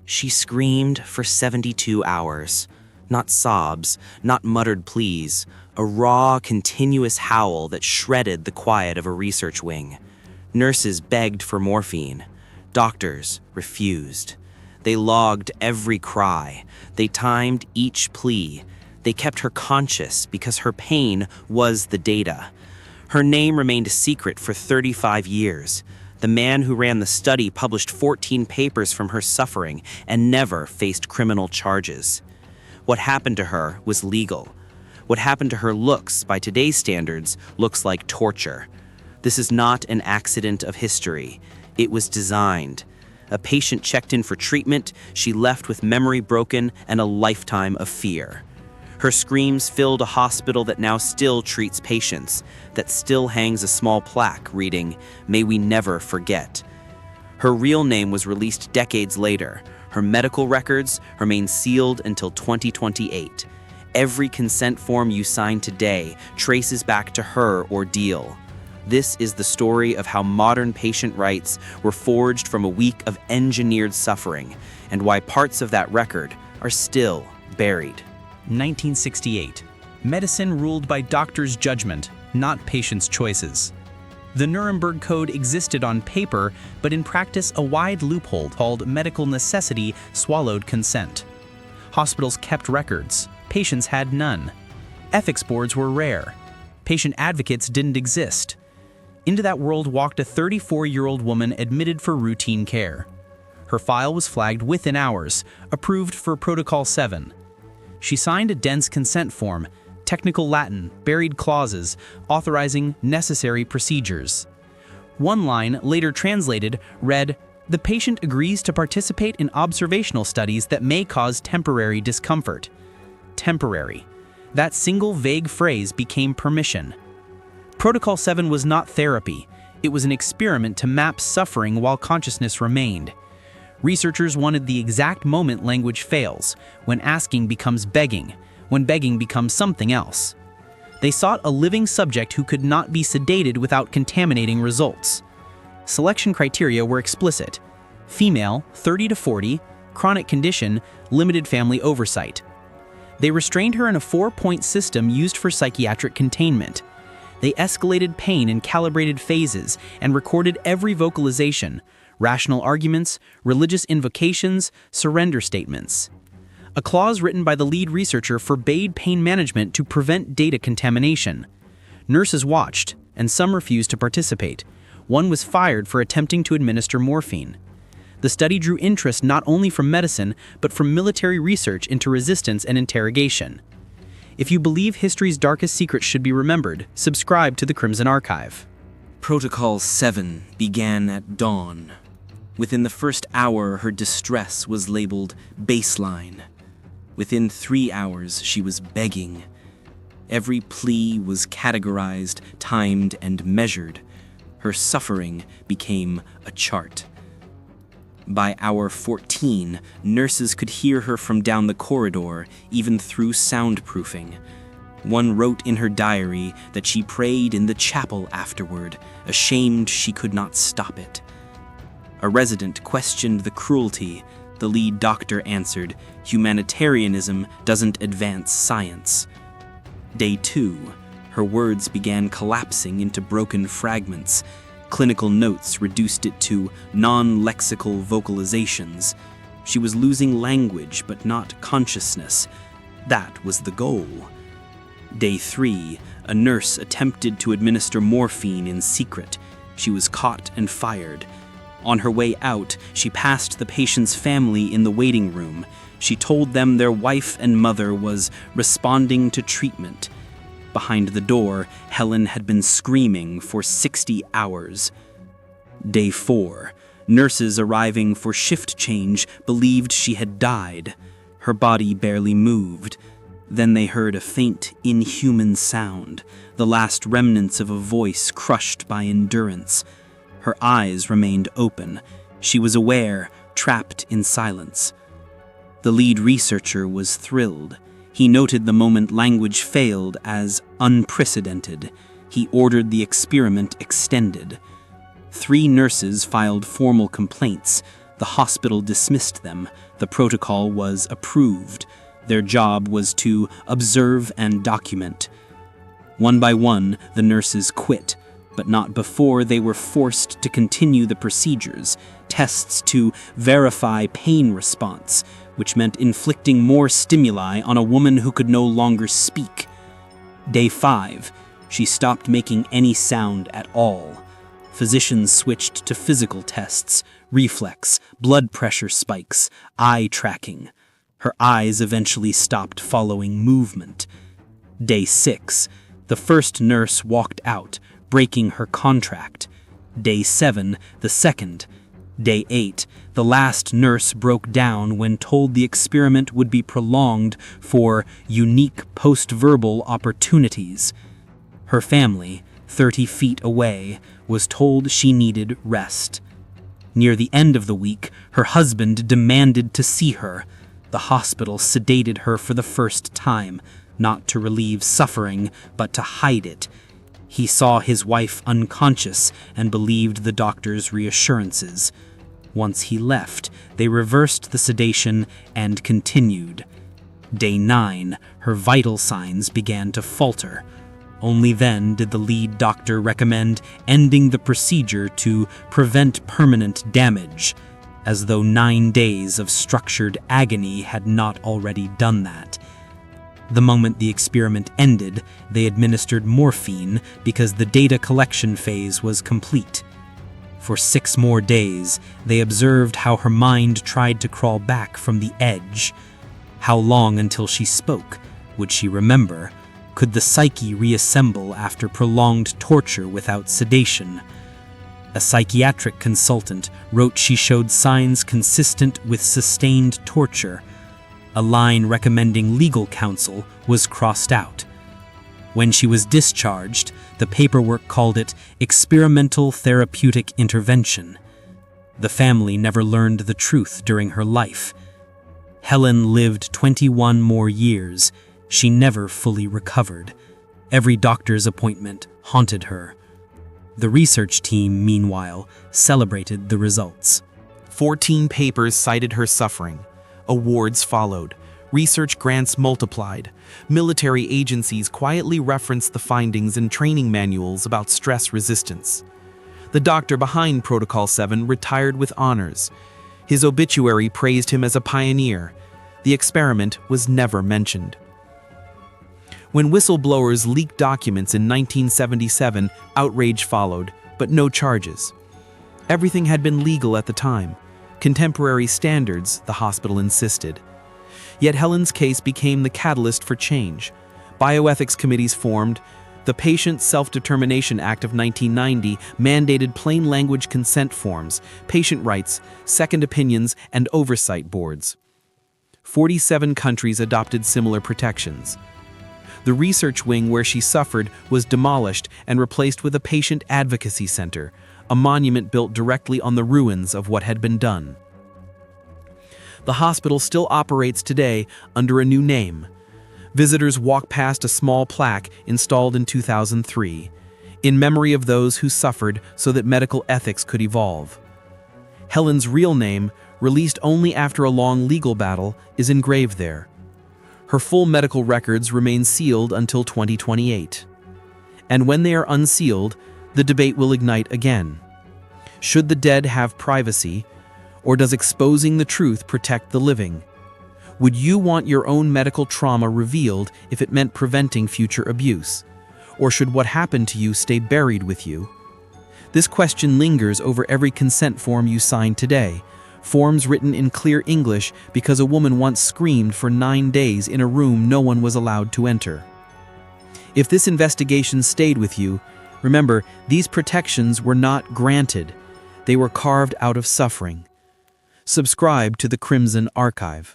She screamed for 72 hours. Not sobs, not muttered pleas, a raw, continuous howl that shredded the quiet of a research wing. Nurses begged for morphine. Doctors refused. They logged every cry. They timed each plea. They kept her conscious because her pain was the data. Her name remained a secret for 35 years. The man who ran the study published 14 papers from her suffering and never faced criminal charges. What happened to her was legal. What happened to her looks, by today's standards, looks like torture. This is not an accident of history. It was designed. A patient checked in for treatment, she left with memory broken and a lifetime of fear. Her screams filled a hospital that now still treats patients, that still hangs a small plaque reading, "May we never forget." Her real name was released decades later. Her medical records remain sealed until 2028. Every consent form you sign today traces back to her ordeal. This is the story of how modern patient rights were forged from a week of engineered suffering, and why parts of that record are still buried. 1968. Medicine ruled by doctors' judgment, not patients' choices. The Nuremberg Code existed on paper, but in practice a wide loophole called medical necessity swallowed consent. Hospitals kept records. Patients had none. Ethics boards were rare. Patient advocates didn't exist. Into that world walked a 34-year-old woman admitted for routine care. Her file was flagged within hours, approved for Protocol 7. She signed a dense consent form, technical Latin, buried clauses, authorizing necessary procedures. One line, later translated, read, "The patient agrees to participate in observational studies that may cause temporary discomfort." Temporary. That single vague phrase became permission. Protocol 7 was not therapy. It was an experiment to map suffering while consciousness remained. Researchers wanted the exact moment language fails, when asking becomes begging, when begging becomes something else. They sought a living subject who could not be sedated without contaminating results. Selection criteria were explicit: female, 30 to 40, chronic condition, limited family oversight. They restrained her in a 4-point system used for psychiatric containment. They escalated pain in calibrated phases and recorded every vocalization, rational arguments, religious invocations, surrender statements. A clause written by the lead researcher forbade pain management to prevent data contamination. Nurses watched, and some refused to participate. One was fired for attempting to administer morphine. The study drew interest not only from medicine, but from military research into resistance and interrogation. If you believe history's darkest secrets should be remembered, subscribe to the Crimson Archive. Protocol 7 began at dawn. Within the first hour, her distress was labeled baseline. Within 3 hours, she was begging. Every plea was categorized, timed, and measured. Her suffering became a chart. By hour 14, nurses could hear her from down the corridor, even through soundproofing. One wrote in her diary that she prayed in the chapel afterward, ashamed she could not stop it. A resident questioned the cruelty. The lead doctor answered, "Humanitarianism doesn't advance science." Day 2, her words began collapsing into broken fragments. Clinical notes reduced it to non-lexical vocalizations. She was losing language, but not consciousness. That was the goal. Day 3, a nurse attempted to administer morphine in secret. She was caught and fired. On her way out, she passed the patient's family in the waiting room. She told them their wife and mother was responding to treatment. Behind the door, Helen had been screaming for 60 hours. Day 4, nurses arriving for shift change believed she had died. Her body barely moved. Then they heard a faint, inhuman sound, the last remnants of a voice crushed by endurance. Her eyes remained open. She was aware, trapped in silence. The lead researcher was thrilled. He noted the moment language failed as unprecedented. He ordered the experiment extended. 3 nurses filed formal complaints. The hospital dismissed them. The protocol was approved. Their job was to observe and document. One by one, the nurses quit, but not before they were forced to continue the procedures, tests to verify pain response, which meant inflicting more stimuli on a woman who could no longer speak. Day 5, she stopped making any sound at all. Physicians switched to physical tests, reflex, blood pressure spikes, eye tracking. Her eyes eventually stopped following movement. Day 6, the first nurse walked out, breaking her contract. Day 7, the second. Day 8, the last nurse broke down when told the experiment would be prolonged for unique post-verbal opportunities. Her family, 30 feet away, was told she needed rest. Near the end of the week, her husband demanded to see her. The hospital sedated her for the first time, not to relieve suffering, but to hide it. He saw his wife unconscious and believed the doctor's reassurances. Once he left, they reversed the sedation and continued. Day 9, her vital signs began to falter. Only then did the lead doctor recommend ending the procedure to prevent permanent damage, as though 9 days of structured agony had not already done that. The moment the experiment ended, they administered morphine because the data collection phase was complete. For 6 more days, they observed how her mind tried to crawl back from the edge. How long until she spoke? Would she remember? Could the psyche reassemble after prolonged torture without sedation? A psychiatric consultant wrote she showed signs consistent with sustained torture. A line recommending legal counsel was crossed out. When she was discharged, the paperwork called it experimental therapeutic intervention. The family never learned the truth during her life. Helen lived 21 more years. She never fully recovered. Every doctor's appointment haunted her. The research team, meanwhile, celebrated the results. 14 papers cited her suffering. Awards followed. Research grants multiplied. Military agencies quietly referenced the findings in training manuals about stress resistance. The doctor behind Protocol 7 retired with honors. His obituary praised him as a pioneer. The experiment was never mentioned. When whistleblowers leaked documents in 1977, outrage followed, but no charges. Everything had been legal at the time. Contemporary standards, the hospital insisted. Yet Helen's case became the catalyst for change. Bioethics committees formed. The Patient Self-Determination Act of 1990 mandated plain language consent forms, patient rights, second opinions, and oversight boards. 47 countries adopted similar protections. The research wing where she suffered was demolished and replaced with a patient advocacy center, a monument built directly on the ruins of what had been done. The hospital still operates today under a new name. Visitors walk past a small plaque installed in 2003, in memory of those who suffered so that medical ethics could evolve. Helen's real name, released only after a long legal battle, is engraved there. Her full medical records remain sealed until 2028. And when they are unsealed, the debate will ignite again. Should the dead have privacy, or does exposing the truth protect the living? Would you want your own medical trauma revealed if it meant preventing future abuse? Or should what happened to you stay buried with you? This question lingers over every consent form you sign today, forms written in clear English because a woman once screamed for 9 days in a room no one was allowed to enter. If this investigation stayed with you, remember, these protections were not granted. They were carved out of suffering. Subscribe to the Crimson Archive.